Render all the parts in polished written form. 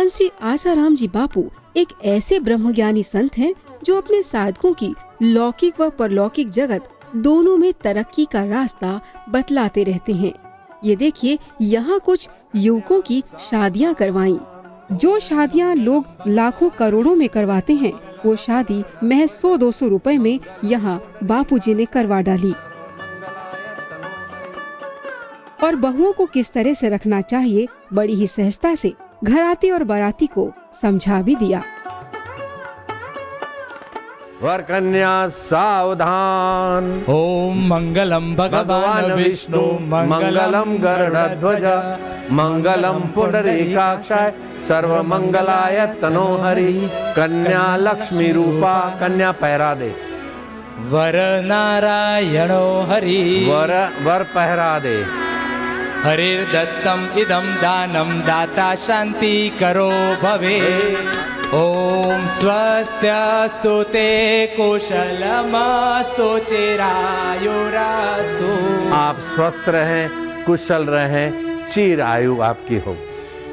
बंसी आसाराम जी बापू एक ऐसे ब्रह्मज्ञानी संत हैं जो अपने साधकों की लौकिक व परलौकिक जगत दोनों में तरक्की का रास्ता बतलाते रहते हैं। ये देखिए, यहाँ कुछ युवकों की शादियाँ करवाईं। जो शादियाँ लोग लाखों करोड़ों में करवाते हैं, वो शादी महज 100-200 रुपए में यहाँ बापूजी ने करवा डाली। और बहुओं को किस तरह से रखना चाहिए, बड़ी ही सहजता से घराती और बाराती को समझा भी दिया। वर कन्या सावधान। ओम मंगलम भगवान विष्णु मंगलम गरुड़ध्वज मंगलम पुंडरीकाक्षाय सर्वमंगलाय तनोहरि। कन्या लक्ष्मी रूपा, कन्या पहरा दे। वर नारायणो हरि, वर पहरा दे। हरिर्दत्तम इदं दानं दाता शांति करो भवे। ओम स्वस्त्यस्तु ते कुशलमस्तु चिरायुरास्तु। आप स्वस्थ रहें, कुशल रहें, चिर आयु आपकी हो।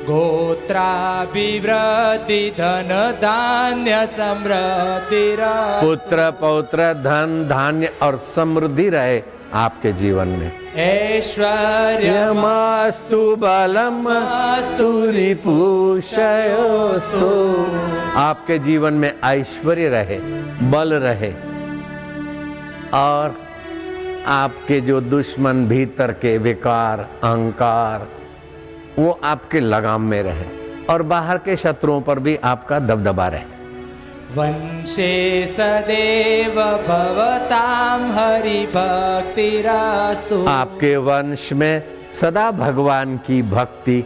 गोत्राभिवृद्धि धन धान्य समृद्धि, पुत्र पौत्र धन धान्य और समृद्धि रहे आपके जीवन में। ऐश्वर्यमस्तु बलमस्तु रिपुषयोस्तु। आपके जीवन में ऐश्वर्य रहे, बल रहे, और आपके जो दुश्मन भीतर के विकार अहंकार वो आपके लगाम में रहे, और बाहर के शत्रुओं पर भी आपका दबदबा रहे। वंशे सदैव भवतां हरि भक्तिरस्तु। आपके वंश में सदा भगवान की भक्ति,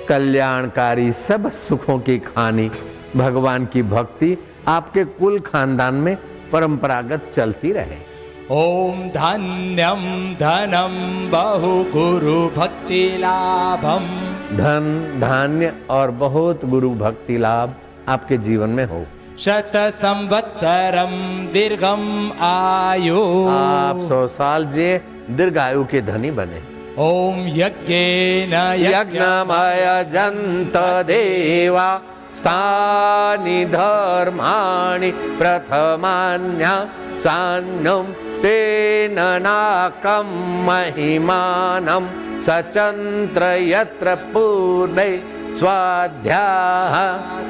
कल्याणकारी सब सुखों की खानी भगवान की भक्ति आपके कुल खानदान में परंपरागत चलती रहे। ओम धन्यम धनम बहु गुरु भक्ति लाभम। धन धान्य और बहुत गुरु भक्ति लाभ आपके जीवन में हो। शत संवत्सरम दीर्घम आयु। आप 100 साल जे दीर्घायु के धनी बने। ओम यज्ञेन यज्ञमय जंत देवा स्थानि धर्माणि प्रथमान्या सान्यं तेन नाकं महिमानं सचंत्र यत्र पूर्णे स्वाध्याः।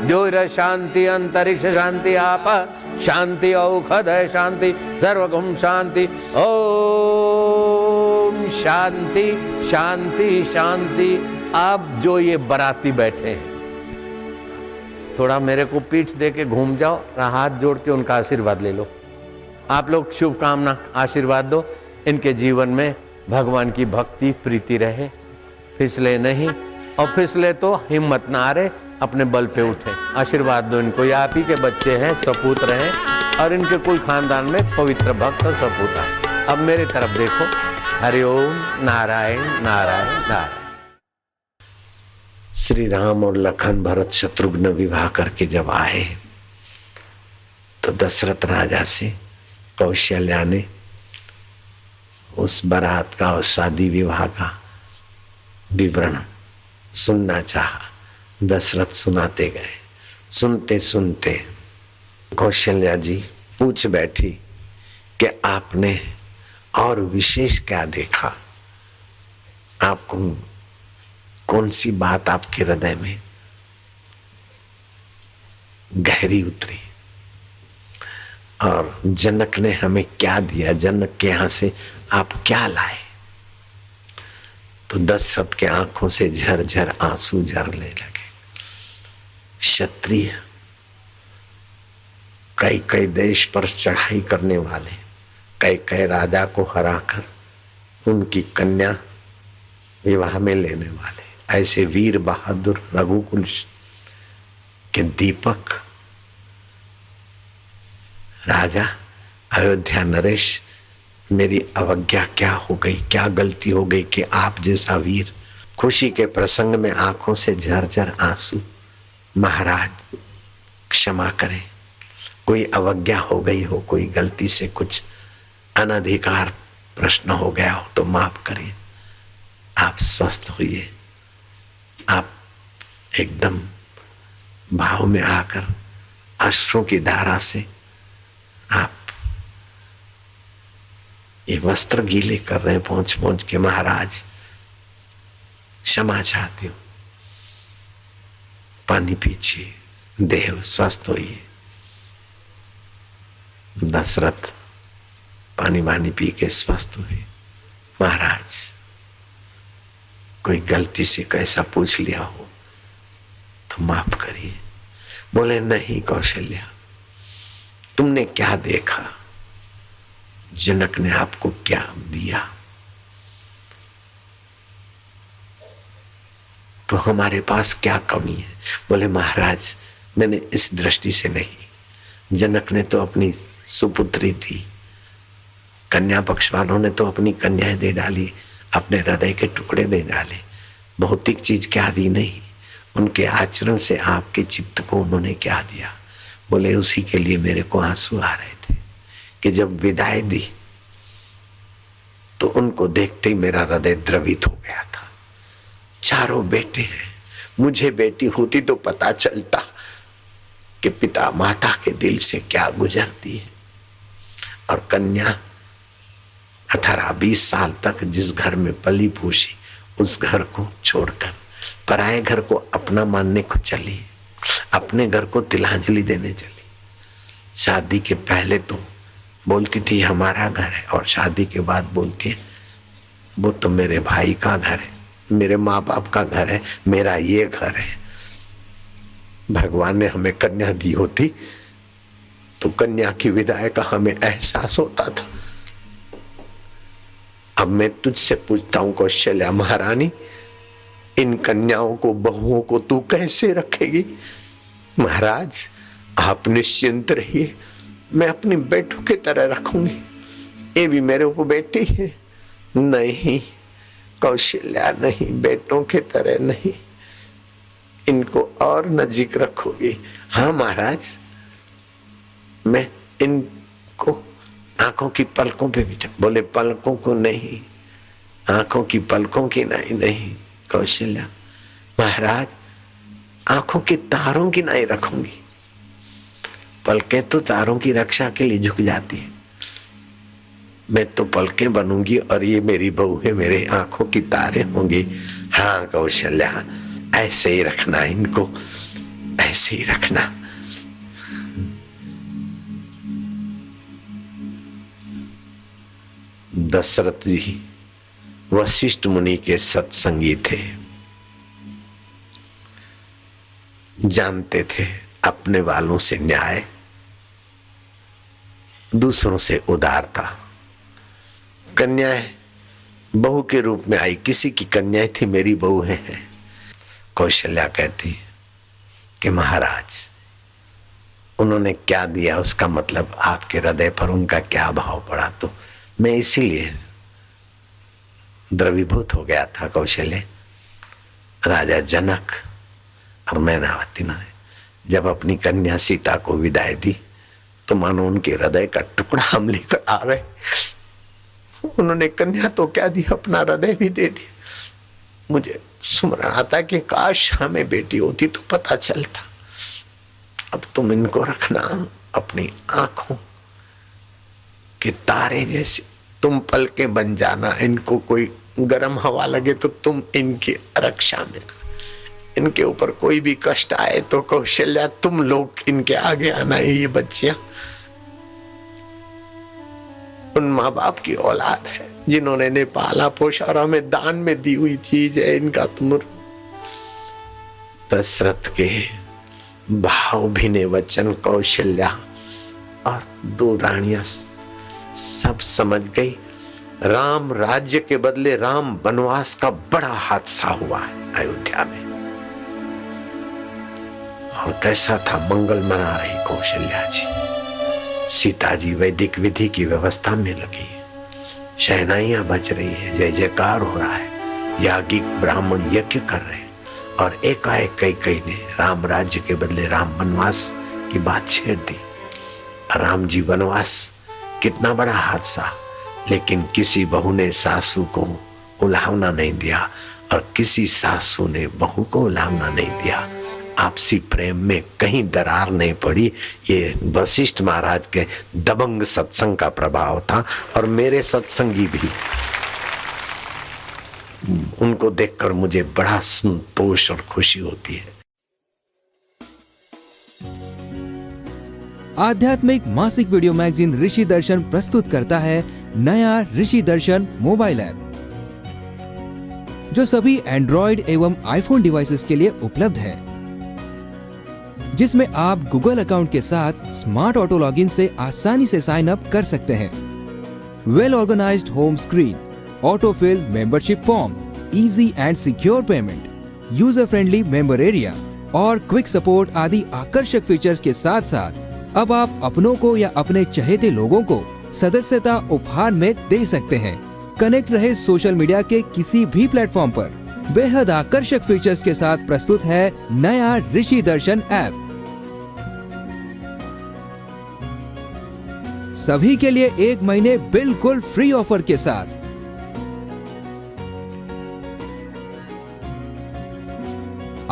द्योर शांति अंतरिक्ष शांति आप शांति औषधय शांति सर्वगुण शांति। ओम शांति शांति शांति। अब जो ये बराती बैठे हैं, थोड़ा मेरे को पीठ दे के घूम जाओ, हाथ जोड़ के उनका आशीर्वाद ले लो। आप लोग शुभकामना आशीर्वाद दो, इनके जीवन में भगवान की भक्ति प्रीति रहे, फिसले नहीं, और फिसले तो हिम्मत ना आ रहे, अपने बल पे उठे। आशीर्वाद दो इनको, ये आप ही के बच्चे हैं, सपूत हैं, और इनके कुल खानदान में पवित्र भक्त और सपूत है। अब मेरे तरफ देखो। हरि ओम नारायण नारायण नारायण। श्री राम और लखन भरत शत्रुघ्न विवाह करके जब आए तो दशरथ राजा से कौशल्या ने उस बारात का और शादी विवाह का विवरण सुनना चाहा। दशरथ सुनाते गए। सुनते सुनते कौशल्या जी पूछ बैठी कि आपने और विशेष क्या देखा, आपको कौन सी बात आपके हृदय में गहरी उतरी, और जनक ने हमें क्या दिया, जनक के यहां से आप क्या लाए। तो दशरथ के आंखों से झरझर आंसू झरने लगे। क्षत्रिय कई कई देश पर चढ़ाई करने वाले, कई कई राजा को हराकर उनकी कन्या विवाह में लेने वाले, ऐसे वीर बहादुर रघुकुल के दीपक राजा अयोध्या नरेश, मेरी अवज्ञा क्या हो गई, क्या गलती हो गई कि आप जैसा वीर। खुशी के प्रसंग में आंखों से झरझर आंसू। महाराज क्षमा करें, कोई अवज्ञा हो गई हो, कोई गलती से कुछ अनधिकार प्रश्न हो गया हो तो माफ करिए। आप स्वस्थ हुए, आप एकदम भाव में आकर अश्रों की धारा से आप ये वस्त्र गीले कर रहे हैं पहुंच पहुंच के। महाराज क्षमा चाहती हूं, पानी पीछे, देव स्वस्थ होइए। दशरथ पानी वानी पी के स्वस्थ हुए। महाराज कोई गलती से कैसा पूछ लिया हो तो माफ करिए। बोले नहीं कौशल्या, तुमने क्या देखा, जनक ने आपको क्या दिया, तो हमारे पास क्या कमी है। बोले महाराज मैंने इस दृष्टि से नहीं, जनक ने तो अपनी सुपुत्री दी, कन्या पक्ष वालों ने तो अपनी कन्याएं दे डाली, अपने हृदय के टुकड़े दे डाले, भौतिक चीज क्या दी नहीं, उनके आचरण से आपके चित्त को उन्होंने क्या दिया। बोले उसी के लिए मेरे को आंसू आ रहे थे कि जब विदाई दी तो उनको देखते ही मेरा हृदय द्रवित हो गया था। चारों बेटे हैं, मुझे बेटी होती तो पता चलता कि पिता माता के दिल से क्या गुजरती है। और कन्या 18-20 साल तक जिस घर में पली पोसी, उस घर को छोड़कर पराये घर को अपना मानने को चली, अपने घर को तिलांजलि देने चली। शादी के पहले तो बोलती थी हमारा घर है, और शादी के बाद बोलती है वो तो मेरे भाई का घर है, मेरे माँ बाप का घर है, मेरा ये घर है। भगवान ने हमें कन्या दी होती तो कन्या की विदाई का हमें एहसास होता था। अब मैं तुझसे पूछता हूं कौशल्या महारानी, इन कन्याओं को, बहुओं को तू कैसे रखेगी। महाराज आप निश्चिंत रहिए, मैं अपनी बेटों की तरह रखूंगी, ये भी मेरे को बेटी है। नहीं कौशल्या नहीं, बेटों की तरह नहीं, इनको और नजीक रखोगी। हाँ महाराज मैं इनको आंखों की पलकों पे बिठा। बोले पलकों को नहीं, आंखों की पलकों की नहीं कौशल्या महाराज, आंखों के तारों की नहीं रखूंगी। पलकें तो तारों की रक्षा के लिए झुक जाती है, मैं तो पलकें बनूंगी और ये मेरी बहू है, मेरे आंखों की तारे होंगी। हाँ कौशल्या ऐसे ही रखना, इनको ऐसे ही रखना। दशरथ जी वशिष्ठ मुनि के सत्संगी थे, जानते थे अपने वालों से न्याय, दूसरों से उदारता। कन्याएं बहू के रूप में आई, किसी की कन्याएं थी, मेरी बहू है। कौशल्या कहती कि महाराज उन्होंने क्या दिया उसका मतलब आपके हृदय पर उनका क्या भाव पड़ा, तो मैं इसीलिए द्रवीभूत हो गया था। कौशल्य राजा जनक और मैनावती ने जब अपनी कन्या सीता को विदाई दी तो मानो उनके हृदय का टुकड़ा हम लेकर आ रहे। उन्होंने कन्या तो क्या दी, अपना हृदय भी दे दिया। मुझे सुमरण आता कि काश हमें बेटी होती तो पता चलता। अब तुम इनको रखना अपनी आंखों के तारे जैसे, तुम पलके बन जाना, इनको कोई गर्म हवा लगे तो तुम इनकी रक्षा में, इनके ऊपर कोई भी कष्ट आए तो कौशल्या तुम लोग इनके आगे आना। ये बच्चियां उन माँ बाप की औलाद है जिन्होंने ने पाला पोषा और हमें दान में दी हुई चीज है, इनका तुम। दशरथ के भाव भीने वचन कौशल्या और दो रानियां सब समझ गई। राम राज्य के बदले राम वनवास का बड़ा हादसा हुआ है अयोध्या में। और कैसा था, मंगल मना रही कौशल्या जी, सीता जी वैदिक विधि की व्यवस्था में लगी, शहनाइयां बज रही है, जय जयकार हो रहा है, याज्ञिक ब्राह्मण यज्ञ कर रहे हैं। और एकाएक कई ने राम राज्य के बदले राम वनवास की बात छेड़ दी। राम जी वनवास कितना बड़ा हादसा, लेकिन किसी बहू ने सासू को उलाहना नहीं दिया और किसी सासू ने बहू को उलाहना नहीं दिया। आपसी प्रेम में कहीं दरार नहीं पड़ी। ये वशिष्ठ महाराज के दबंग सत्संग का प्रभाव था। और मेरे सत्संगी भी, उनको देखकर मुझे बड़ा संतोष और खुशी होती है। आध्यात्मिक मासिक वीडियो मैगजीन ऋषि दर्शन प्रस्तुत करता है नया ऋषि दर्शन मोबाइल ऐप, जो सभी एंड्रॉइड एवं आईफोन डिवाइसेस के लिए उपलब्ध है, जिसमें आप गूगल अकाउंट के साथ स्मार्ट ऑटो लॉगिन से आसानी से साइन अप कर सकते हैं। Well organised home screen, auto fill membership form, easy and secure payment, user friendly member area और क्विक सपोर्ट आदि आकर्षक फीचर्स के साथ साथ अब आप अपनों को या अपने चहेते लोगों को सदस्यता उपहार में दे सकते हैं। कनेक्ट रहे सोशल मीडिया के किसी भी प्लेटफॉर्म पर। बेहद आकर्षक फीचर्स के साथ प्रस्तुत है नया ऋषि दर्शन ऐप, सभी के लिए 1 महीने बिल्कुल फ्री ऑफर के साथ।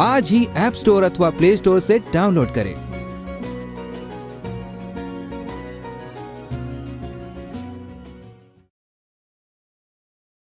आज ही ऐप स्टोर अथवा प्ले स्टोर से डाउनलोड करें।